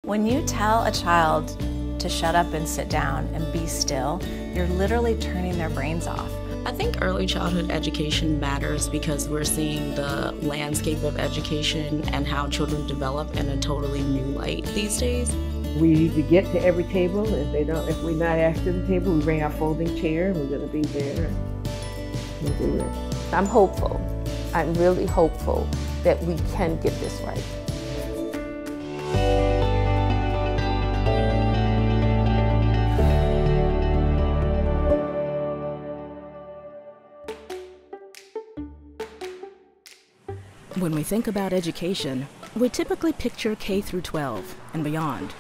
When you tell a child to shut up and sit down and be still, you're literally turning their brains off. I think early childhood education matters because we're seeing the landscape of education and how children develop in a totally new light these days. We need to get to every table. If we're not asked to the table, we bring our folding chair and we're going to be there and we'll do it. I'm hopeful. I'm really hopeful that we can get this right. When we think about education, we typically picture K through 12 and beyond.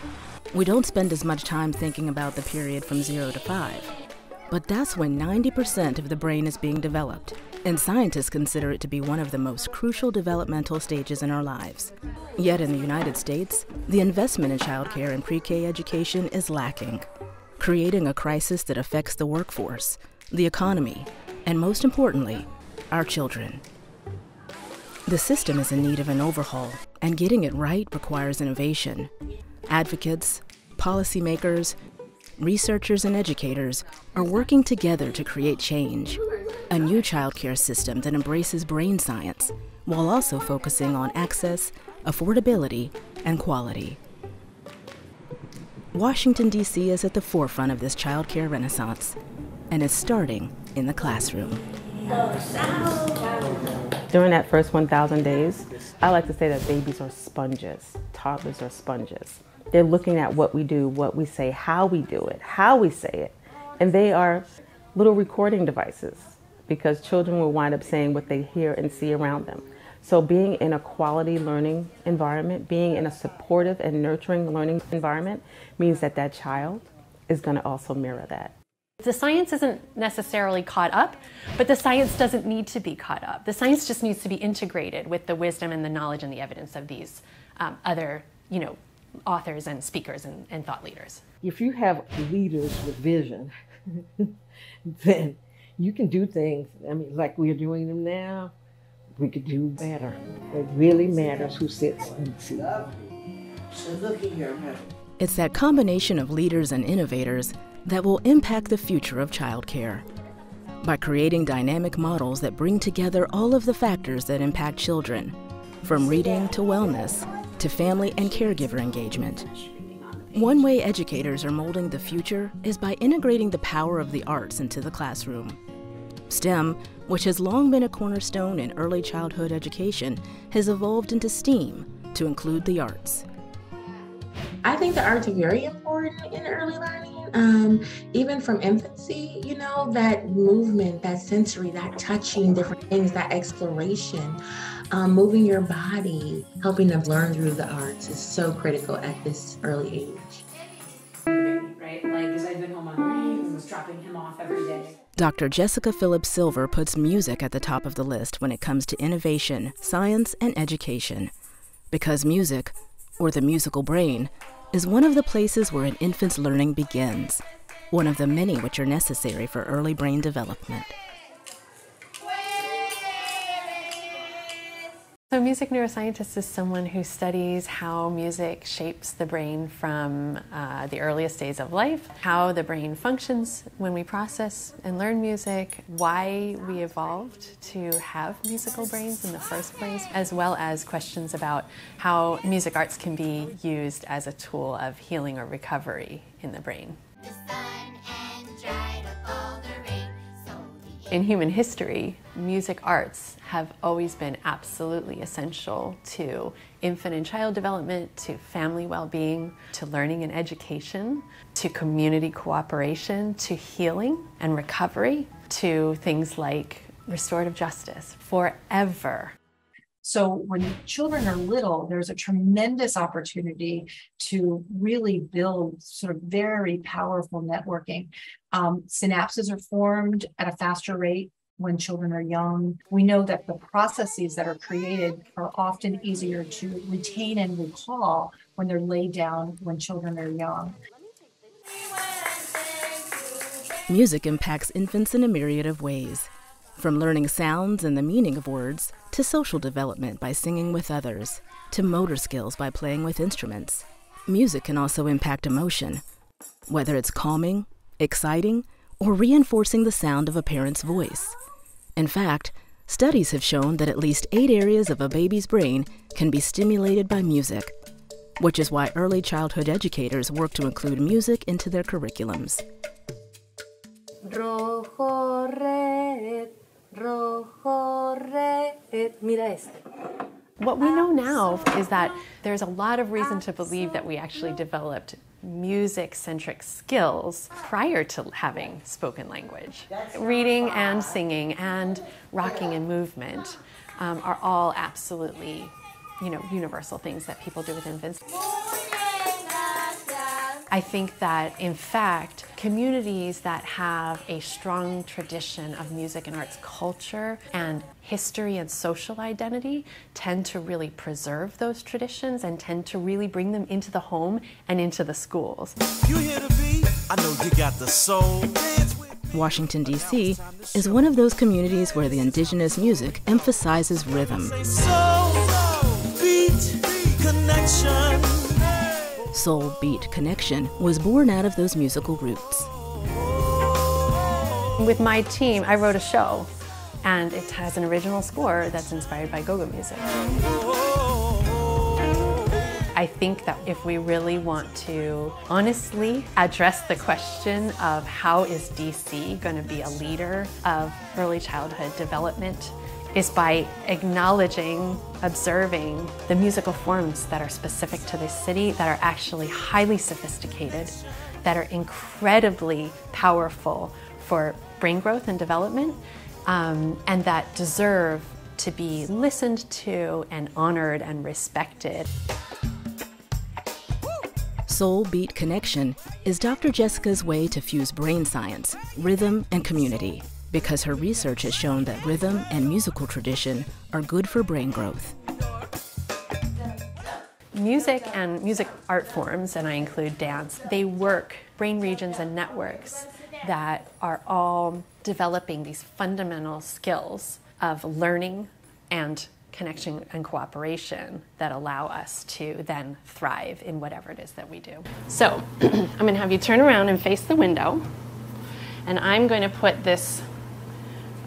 We don't spend as much time thinking about the period from 0 to 5. But that's when 90% of the brain is being developed, and scientists consider it to be one of the most crucial developmental stages in our lives. Yet in the United States, the investment in childcare and pre-K education is lacking, creating a crisis that affects the workforce, the economy, and most importantly, our children. The system is in need of an overhaul, and getting it right requires innovation. Advocates, policymakers, researchers, and educators are working together to create change. A new childcare system that embraces brain science, while also focusing on access, affordability, and quality. Washington, D.C. is at the forefront of this childcare renaissance, and it's starting in the classroom. During that first 1,000 days, I like to say that babies are sponges, toddlers are sponges. They're looking at what we do, what we say, how we do it, how we say it. And they are little recording devices because children will wind up saying what they hear and see around them. So being in a quality learning environment, being in a supportive and nurturing learning environment means that that child is going to also mirror that. The science isn't necessarily caught up, but the science doesn't need to be caught up. The science just needs to be integrated with the wisdom and the knowledge and the evidence of these other, authors and speakers and thought leaders. If you have leaders with vision, then you can do things, like we're doing them now, we could do better. It really matters who sits in the seat. So look here, It's that combination of leaders and innovators that will impact the future of childcare. By creating dynamic models that bring together all of the factors that impact children, from reading to wellness, to family and caregiver engagement. One way educators are molding the future is by integrating the power of the arts into the classroom. STEM, which has long been a cornerstone in early childhood education, has evolved into STEAM to include the arts. I think the arts are very important in early learning, even from infancy, that movement, that sensory, that touching different things, that exploration, moving your body, helping them learn through the arts is so critical at this early age. Right? Because I've been home on leave and was dropping him off every day. Dr. Jessica Phillips Silver puts music at the top of the list when it comes to innovation, science, and education. Because music, or the musical brain, is one of the places where an infant's learning begins, one of the many which are necessary for early brain development. So music neuroscientist is someone who studies how music shapes the brain from the earliest days of life, how the brain functions when we process and learn music, why we evolved to have musical brains in the first place, as well as questions about how music arts can be used as a tool of healing or recovery in the brain. In human history, music arts have always been absolutely essential to infant and child development, to family well-being, to learning and education, to community cooperation, to healing and recovery, to things like restorative justice, forever. So when children are little, there's a tremendous opportunity to really build sort of very powerful networking. Synapses are formed at a faster rate when children are young. We know that the processes that are created are often easier to retain and recall when they're laid down when children are young. Music impacts infants in a myriad of ways. From learning sounds and the meaning of words, to social development by singing with others, to motor skills by playing with instruments, music can also impact emotion, whether it's calming, exciting, or reinforcing the sound of a parent's voice. In fact, studies have shown that at least 8 areas of a baby's brain can be stimulated by music, which is why early childhood educators work to include music into their curriculums. Rojo, red, mira este. What we know now is that there's a lot of reason to believe that we actually developed music-centric skills prior to having spoken language. Reading and singing and rocking and movement are all absolutely, universal things that people do with infants. I think that, in fact, communities that have a strong tradition of music and arts culture and history and social identity tend to really preserve those traditions and tend to really bring them into the home and into the schools. You hear the beat? I know you got the soul. Washington, D.C. is one of those communities where the indigenous music emphasizes rhythm. Soul, beat, connection. Soul Beat Connection was born out of those musical roots. With my team, I wrote a show, and it has an original score that's inspired by go-go music. I think that if we really want to honestly address the question of how is DC going to be a leader of early childhood development, is by acknowledging, observing the musical forms that are specific to this city, that are actually highly sophisticated, that are incredibly powerful for brain growth and development, and that deserve to be listened to and honored and respected. Soul Beat Connection is Dr. Jessica's way to fuse brain science, rhythm, and community, because her research has shown that rhythm and musical tradition are good for brain growth. Music and music art forms, and I include dance, they work brain regions and networks that are all developing these fundamental skills of learning and connection and cooperation that allow us to then thrive in whatever it is that we do. So I'm going to have you turn around and face the window, and I'm going to put this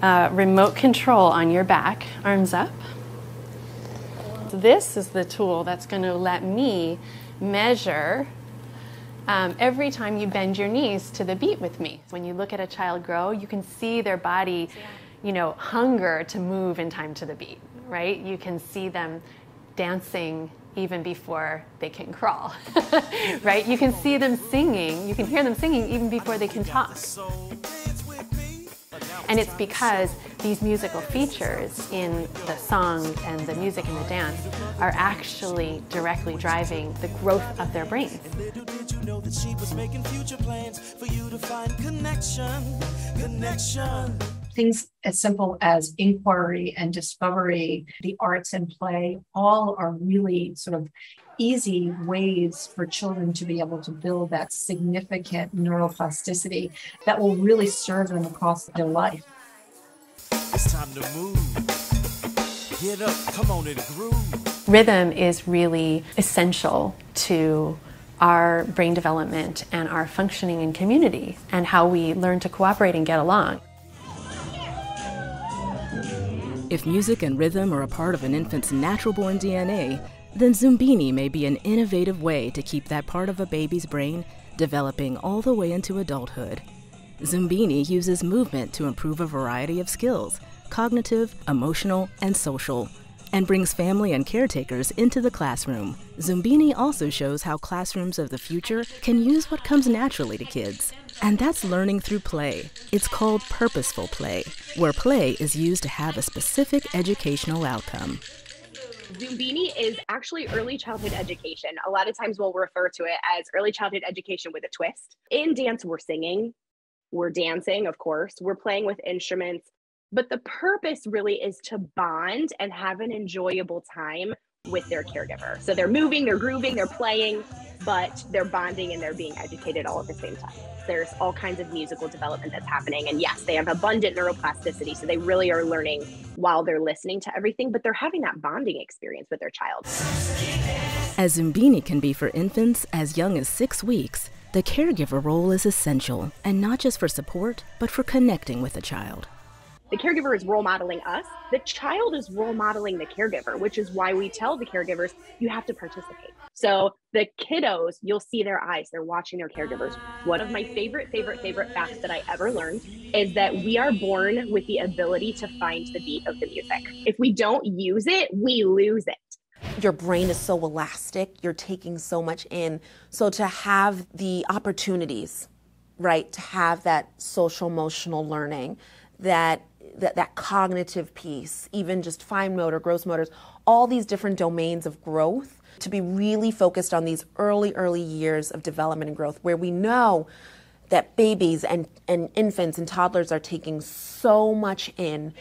remote control on your back, arms up. This is the tool that's going to let me measure every time you bend your knees to the beat with me. When you look at a child grow, you can see their body, hunger to move in time to the beat, right? You can see them dancing even before they can crawl, right? You can see them singing, you can hear them singing even before they can talk. And it's because these musical features in the song and the music and the dance are actually directly driving the growth of their brains. Did you know that she was making future plans for you to find connection? Things as simple as inquiry and discovery, the arts and play, all are really sort of easy ways for children to be able to build that significant neuroplasticity that will really serve them across their life. It's time to move. Get up, come on in the groove. Rhythm is really essential to our brain development and our functioning in community and how we learn to cooperate and get along. If music and rhythm are a part of an infant's natural-born DNA, then Zumbini may be an innovative way to keep that part of a baby's brain developing all the way into adulthood. Zumbini uses movement to improve a variety of skills, cognitive, emotional, and social, and brings family and caretakers into the classroom. Zumbini also shows how classrooms of the future can use what comes naturally to kids. And that's learning through play. It's called purposeful play, where play is used to have a specific educational outcome. Zumbini is actually early childhood education. A lot of times we'll refer to it as early childhood education with a twist. In dance, we're singing, we're dancing, of course, we're playing with instruments, but the purpose really is to bond and have an enjoyable time with their caregiver. So they're moving, they're grooving, they're playing, but they're bonding and they're being educated all at the same time. There's all kinds of musical development that's happening. And yes, they have abundant neuroplasticity. So they really are learning while they're listening to everything, but they're having that bonding experience with their child. As Zumbini can be for infants as young as 6 weeks, the caregiver role is essential, and not just for support, but for connecting with a child. The caregiver is role modeling us. The child is role modeling the caregiver, which is why we tell the caregivers, you have to participate. So the kiddos, you'll see their eyes, they're watching their caregivers. One of my favorite facts that I ever learned is that we are born with the ability to find the beat of the music. If we don't use it, we lose it. Your brain is so elastic, you're taking so much in. So to have the opportunities, right, to have that social emotional learning, that cognitive piece, even just fine motor, gross motors, all these different domains of growth, to be really focused on these early years of development and growth, where we know that babies and infants and toddlers are taking so much in.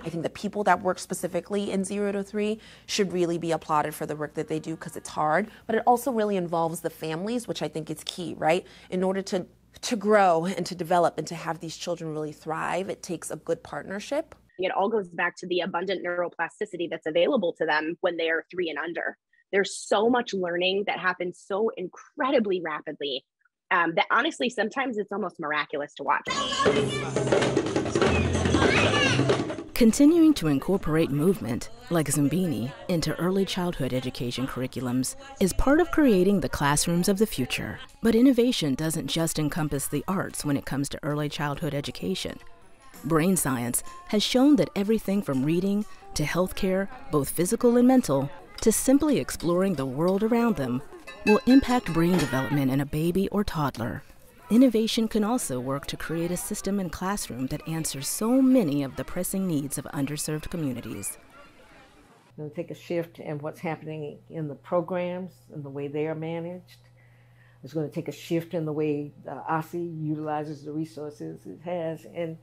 I think the people that work specifically in 0 to 3 should really be applauded for the work that they do, because it's hard, but it also really involves the families, which I think is key, right? In order to grow and to develop and to have these children really thrive, it takes a good partnership. It all goes back to the abundant neuroplasticity that's available to them when they are 3 and under. There's so much learning that happens so incredibly rapidly that honestly, sometimes it's almost miraculous to watch. Continuing to incorporate movement, like Zumbini, into early childhood education curriculums is part of creating the classrooms of the future. But innovation doesn't just encompass the arts when it comes to early childhood education. Brain science has shown that everything from reading to healthcare, both physical and mental, to simply exploring the world around them, will impact brain development in a baby or toddler. Innovation can also work to create a system and classroom that answers so many of the pressing needs of underserved communities. It's going to take a shift in what's happening in the programs and the way they are managed. It's going to take a shift in the way Aussie utilizes the resources it has. And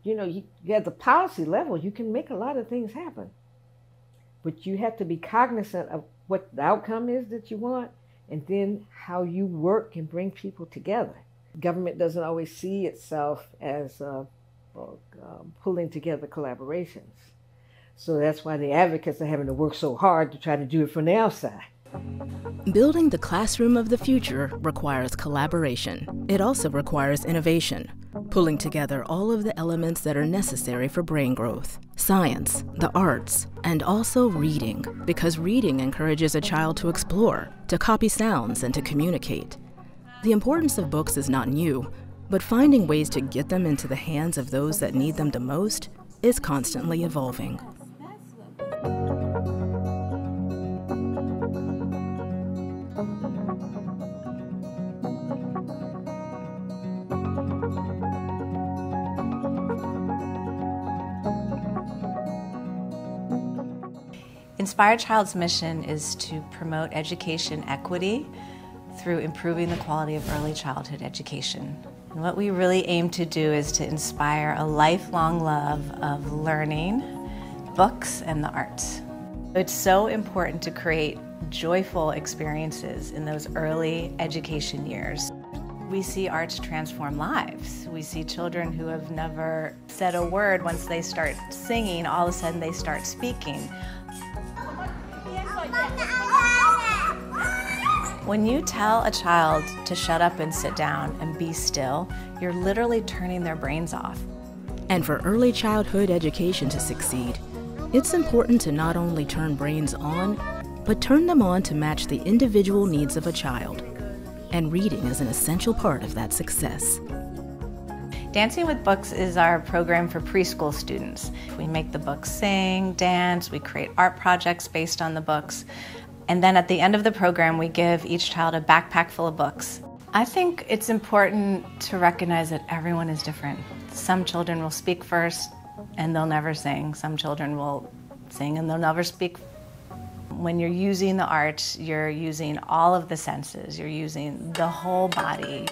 you know, you at the policy level, you can make a lot of things happen. But you have to be cognizant of what the outcome is that you want, and then how you work and bring people together. Government doesn't always see itself as pulling together collaborations. So that's why the advocates are having to work so hard to try to do it from the outside. Building the classroom of the future requires collaboration. It also requires innovation, pulling together all of the elements that are necessary for brain growth. Science, the arts, and also reading, because reading encourages a child to explore, to copy sounds, and to communicate. The importance of books is not new, but finding ways to get them into the hands of those that need them the most is constantly evolving. Inspire Child's mission is to promote education equity through improving the quality of early childhood education. And what we really aim to do is to inspire a lifelong love of learning, books, and the arts. It's so important to create joyful experiences in those early education years. We see arts transform lives. We see children who have never said a word, once they start singing, all of a sudden they start speaking. When you tell a child to shut up and sit down and be still, you're literally turning their brains off. And for early childhood education to succeed, it's important to not only turn brains on, but turn them on to match the individual needs of a child. And reading is an essential part of that success. Dancing with Books is our program for preschool students. We make the books sing, dance, we create art projects based on the books. And then at the end of the program, we give each child a backpack full of books. I think it's important to recognize that everyone is different. Some children will speak first and they'll never sing. Some children will sing and they'll never speak. When you're using the arts, you're using all of the senses. You're using the whole body.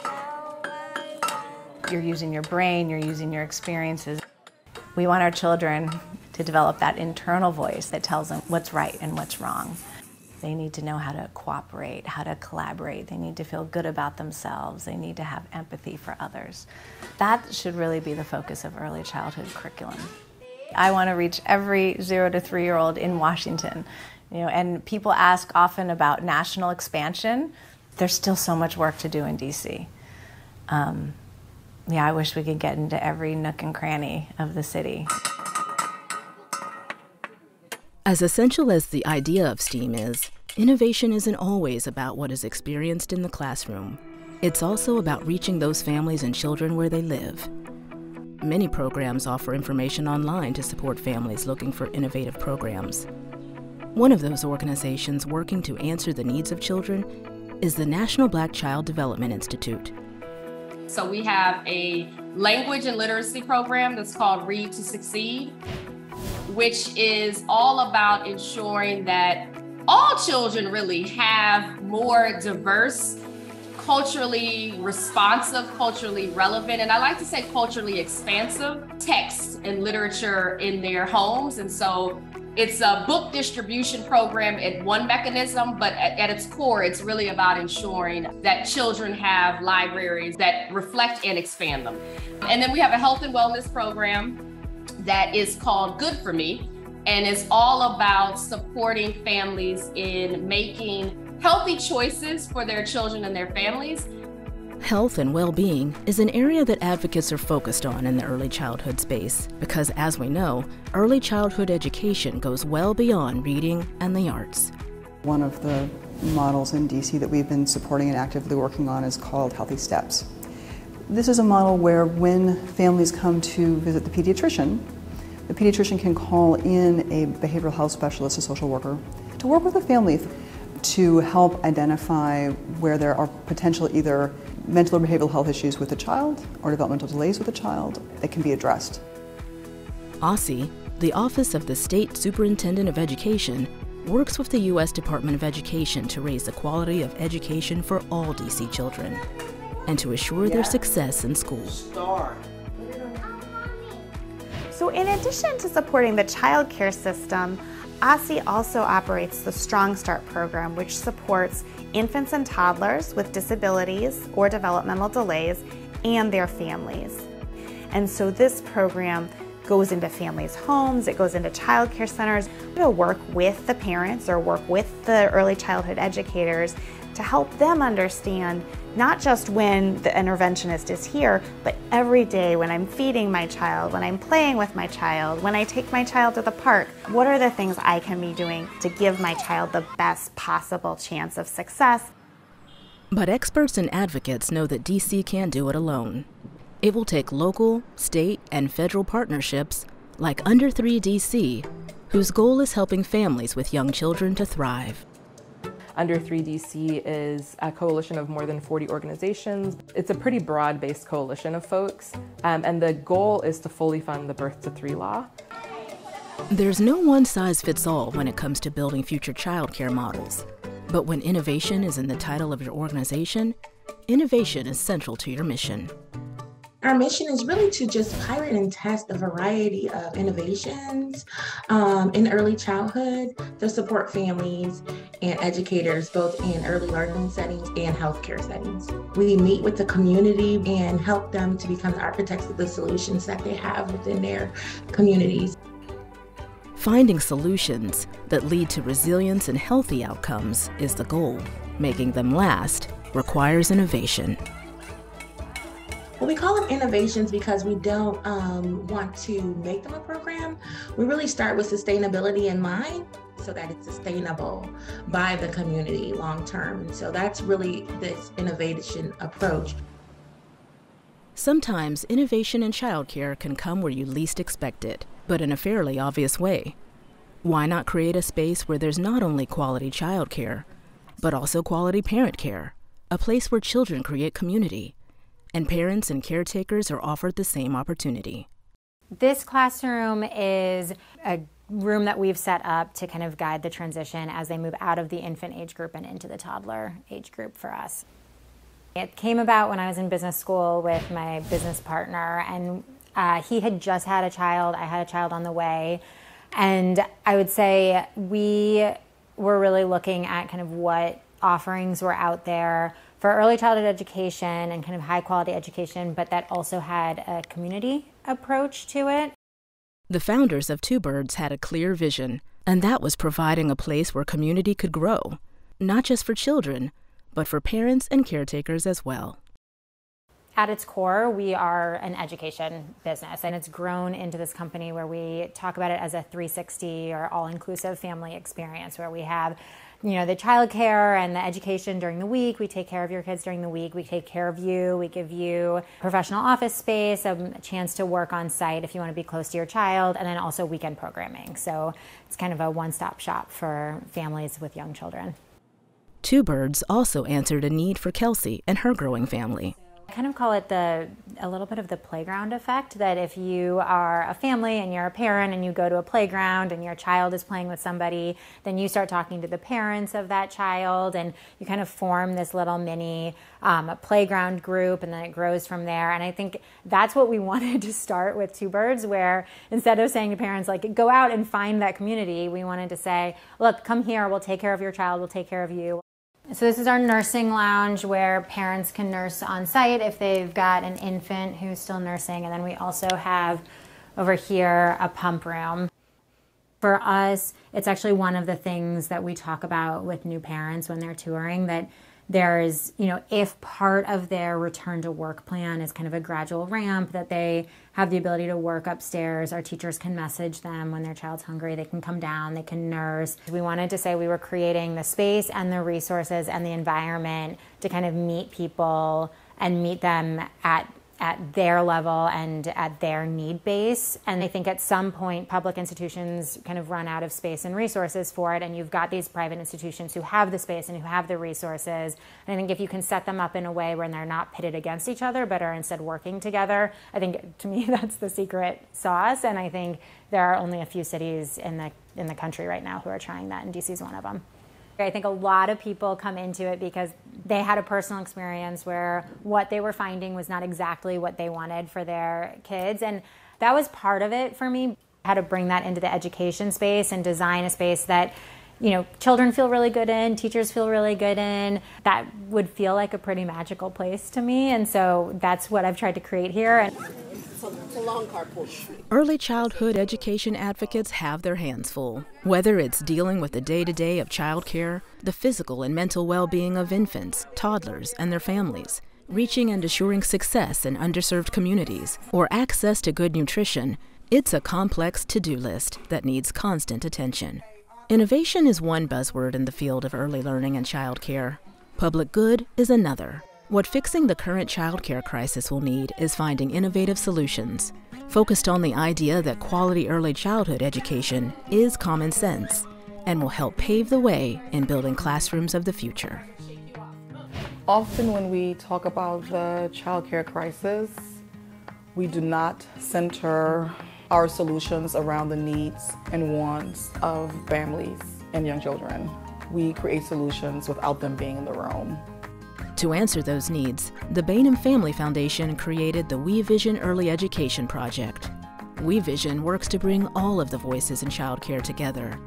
You're using your brain, you're using your experiences. We want our children to develop that internal voice that tells them what's right and what's wrong. They need to know how to cooperate, how to collaborate. They need to feel good about themselves. They need to have empathy for others. That should really be the focus of early childhood curriculum. I want to reach every 0 to 3-year-old in Washington. And people ask often about national expansion. There's still so much work to do in DC. I wish we could get into every nook and cranny of the city. As essential as the idea of STEAM is, innovation isn't always about what is experienced in the classroom. It's also about reaching those families and children where they live. Many programs offer information online to support families looking for innovative programs. One of those organizations working to answer the needs of children is the National Black Child Development Institute. So we have a language and literacy program that's called Read to Succeed, which is all about ensuring that all children really have more diverse, culturally responsive, culturally relevant, and I like to say culturally expansive text and literature in their homes. And so it's a book distribution program at one mechanism, but at its core, it's really about ensuring that children have libraries that reflect and expand them. And then we have a health and wellness program that is called Good For Me, and it's all about supporting families in making healthy choices for their children and their families. Health and well-being is an area that advocates are focused on in the early childhood space because, as we know, early childhood education goes well beyond reading and the arts. One of the models in DC that we've been supporting and actively working on is called Healthy Steps. This is a model where when families come to visit the pediatrician can call in a behavioral health specialist, a social worker, to work with the family to help identify where there are potential either mental or behavioral health issues with the child or developmental delays with the child that can be addressed. Aussie, the Office of the State Superintendent of Education, works with the U.S. Department of Education to raise the quality of education for all DC children and to assure their success in school. So in addition to supporting the child care system, Aussie also operates the Strong Start program, which supports infants and toddlers with disabilities or developmental delays and their families. And so this program goes into families' homes, it goes into child care centers to work with the parents or work with the early childhood educators to help them understand not just when the interventionist is here, but every day when I'm feeding my child, when I'm playing with my child, when I take my child to the park, what are the things I can be doing to give my child the best possible chance of success? But experts and advocates know that DC can't do it alone. It will take local, state, and federal partnerships like Under 3 DC, whose goal is helping families with young children to thrive. Under 3 DC is a coalition of more than 40 organizations. It's a pretty broad-based coalition of folks, and the goal is to fully fund the Birth to 3 law. There's no one-size-fits-all when it comes to building future childcare models. But when innovation is in the title of your organization, innovation is central to your mission. Our mission is really to just pilot and test a variety of innovations in early childhood to support families and educators both in early learning settings and healthcare settings. We meet with the community and help them to become the architects of the solutions that they have within their communities. Finding solutions that lead to resilience and healthy outcomes is the goal. Making them last requires innovation. Well, we call them innovations because we don't want to make them a program. We really start with sustainability in mind so that it's sustainable by the community long term. And so that's really this innovation approach. Sometimes innovation in childcare can come where you least expect it, but in a fairly obvious way. Why not create a space where there's not only quality childcare, but also quality parent care, a place where children create community, and parents and caretakers are offered the same opportunity. This classroom is a room that we've set up to kind of guide the transition as they move out of the infant age group and into the toddler age group for us. It came about when I was in business school with my business partner, and he had just had a child, I had a child on the way, and I would say we were really looking at kind of what offerings were out there for early childhood education and kind of high quality education, but that also had a community approach to it. The founders of Two Birds had a clear vision And that was providing a place where community could grow, not just for children, but for parents and caretakers as well. At its core, we are an education business, and it's grown into this company where we talk about it as a 360 or all-inclusive family experience, where we have, the childcare and the education during the week. We take care of your kids during the week. We take care of you. We give you professional office space, a chance to work on site if you want to be close to your child, and then also weekend programming. So it's kind of a one-stop shop for families with young children. Two Birds also answered a need for Kelsey and her growing family. I kind of call it a little bit of the playground effect, that if you are a family and you're a parent and you go to a playground and your child is playing with somebody, then you start talking to the parents of that child and you kind of form this little mini playground group, and then it grows from there. And I think that's what we wanted to start with Two Birds, where instead of saying to parents, like, go out and find that community, we wanted to say, look, come here, we'll take care of your child, we'll take care of you. So this is our nursing lounge where parents can nurse on site if they've got an infant who's still nursing. And then we also have over here a pump room. For us, it's actually one of the things that we talk about with new parents when they're touring, that there's, if part of their return to work plan is kind of a gradual ramp, that they have the ability to work upstairs. Our teachers can message them when their child's hungry. They can come down, they can nurse. We wanted to say we were creating the space and the resources and the environment to kind of meet people and meet them at their level and at their need base. And I think at some point, public institutions kind of run out of space and resources for it, and you've got these private institutions who have the space and who have the resources. And I think if you can set them up in a way where they're not pitted against each other, but are instead working together, I think, to me, that's the secret sauce. And I think there are only a few cities in the country right now who are trying that, and DC is one of them. I think a lot of people come into it because they had a personal experience where what they were finding was not exactly what they wanted for their kids. And that was part of it for me, how to bring that into the education space and design a space that, children feel really good in, teachers feel really good in. That would feel like a pretty magical place to me. And so that's what I've tried to create here. It's a long carpool. Early childhood education advocates have their hands full. Whether it's dealing with the day-to-day of childcare, the physical and mental well-being of infants, toddlers, and their families, reaching and assuring success in underserved communities, or access to good nutrition, it's a complex to-do list that needs constant attention. Innovation is one buzzword in the field of early learning and childcare. Public good is another. What fixing the current childcare crisis will need is finding innovative solutions, focused on the idea that quality early childhood education is common sense and will help pave the way in building classrooms of the future. Often when we talk about the childcare crisis, we do not center our solutions around the needs and wants of families and young children. We create solutions without them being in the room. To answer those needs, the Bainum Family Foundation created the We Vision Early Education Project. We Vision works to bring all of the voices in childcare together: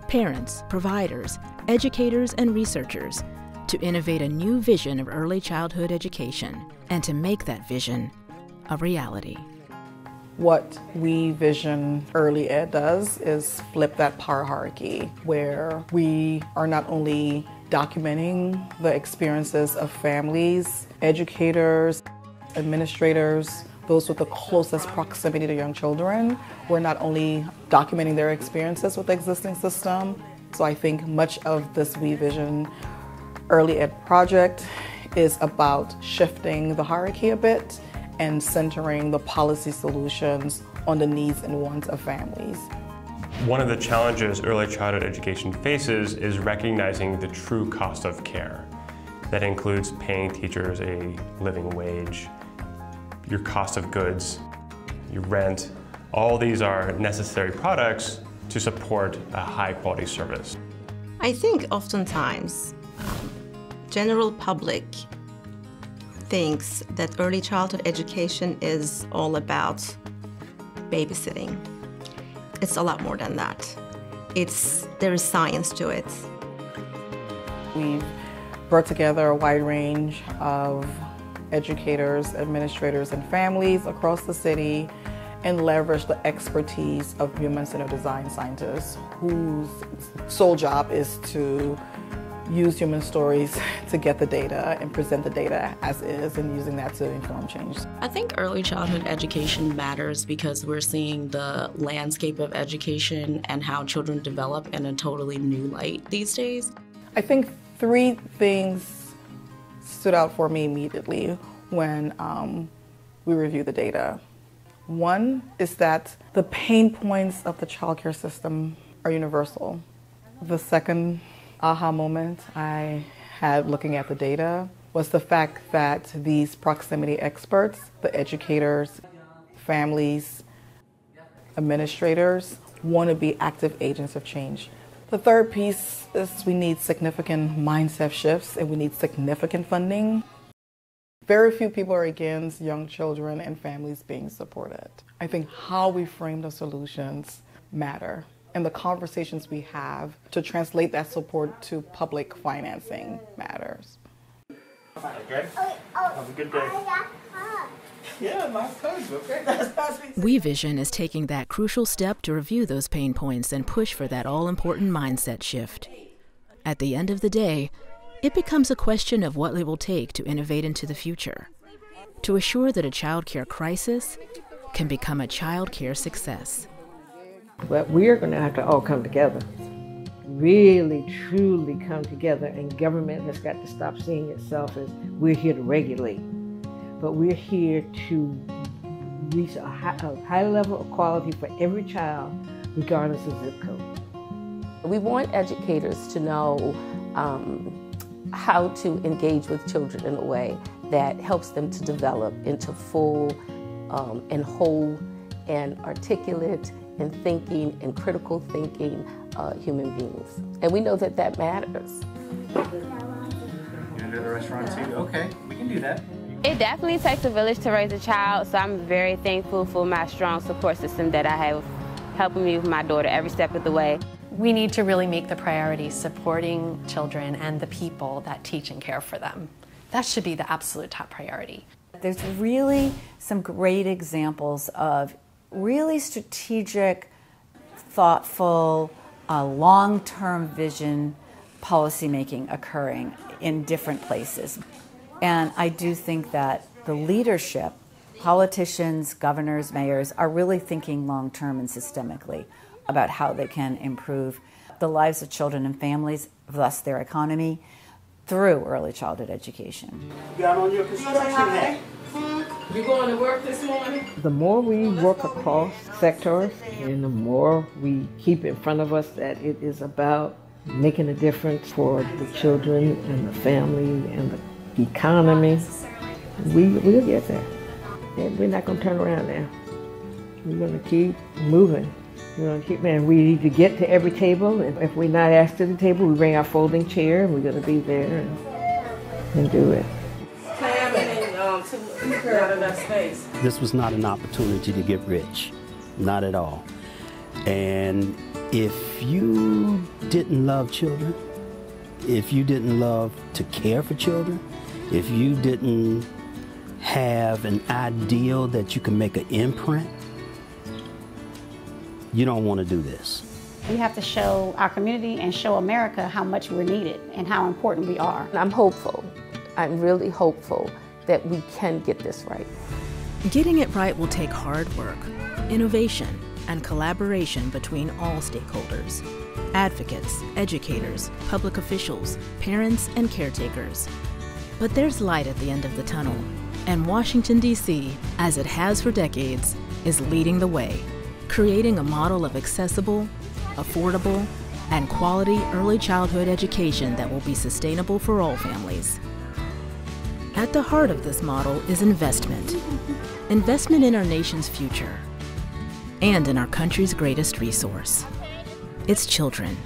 parents, providers, educators, and researchers, to innovate a new vision of early childhood education and to make that vision a reality. What We Vision Early Ed does is flip that power hierarchy, where we are not only documenting the experiences of families, educators, administrators, those with the closest proximity to young children. We're not only documenting their experiences with the existing system. So I think much of this We Vision Early Ed project is about shifting the hierarchy a bit and centering the policy solutions on the needs and wants of families. One of the challenges early childhood education faces is recognizing the true cost of care. That includes paying teachers a living wage, your cost of goods, your rent. All these are necessary products to support a high quality service. I think oftentimes general public thinks that early childhood education is all about babysitting. It's a lot more than that. There is science to it. We've brought together a wide range of educators, administrators, and families across the city, and leverage the expertise of human-centered design scientists whose sole job is to use human stories to get the data and present the data as is, and using that to inform change. I think early childhood education matters because we're seeing the landscape of education and how children develop in a totally new light these days. I think 3 things stood out for me immediately when we reviewed the data. One is that the pain points of the childcare system are universal. The second aha moment I had looking at the data was the fact that these proximity experts, the educators, families, administrators, want to be active agents of change. The third piece is we need significant mindset shifts and we need significant funding. Very few people are against young children and families being supported. I think how we frame the solutions matter, and the conversations we have to translate that support to public financing matters. Okay. Have a good day. Yeah, nice hugs, okay? We Vision is taking that crucial step to review those pain points and push for that all-important mindset shift. At the end of the day, it becomes a question of what it will take to innovate into the future, to assure that a child care crisis can become a child care success. But we're going to have to all come together, really, truly come together, and government has got to stop seeing itself as we're here to regulate, but we're here to reach a high level of quality for every child, regardless of zip code. We want educators to know how to engage with children in a way that helps them to develop into full and whole and articulate and thinking and critical thinking human beings. And we know that that matters. You gonna do the restaurant too? Okay, we can do that. It definitely takes a village to raise a child, so I'm very thankful for my strong support system that I have helping me with my daughter every step of the way. We need to really make the priority supporting children and the people that teach and care for them. That should be the absolute top priority. There's really some great examples of really strategic, thoughtful, long-term vision policymaking occurring in different places. And I do think that the leadership, politicians, governors, mayors, are really thinking long-term and systemically about how they can improve the lives of children and families, thus their economy, through early childhood education. You got on your construction hat. You going to work this morning? The more we work across sectors and the more we keep in front of us that it is about making a difference for the children and the family and the economy, we'll get there. And we're not going to turn around now. We're going to keep moving. We're going to keep, man, we need to get to every table. And if we're not asked to the table, we bring our folding chair and we're going to be there and do it. This was not an opportunity to get rich, not at all. And if you didn't love children, if you didn't love to care for children, if you didn't have an ideal that you can make an imprint, you don't want to do this. We have to show our community and show America how much we're needed and how important we are. I'm hopeful. I'm really hopeful that we can get this right. Getting it right will take hard work, innovation, and collaboration between all stakeholders: advocates, educators, public officials, parents, and caretakers. But there's light at the end of the tunnel, and Washington, D.C., as it has for decades, is leading the way, creating a model of accessible, affordable, and quality early childhood education that will be sustainable for all families. At the heart of this model is investment. Investment in our nation's future and in our country's greatest resource, its children.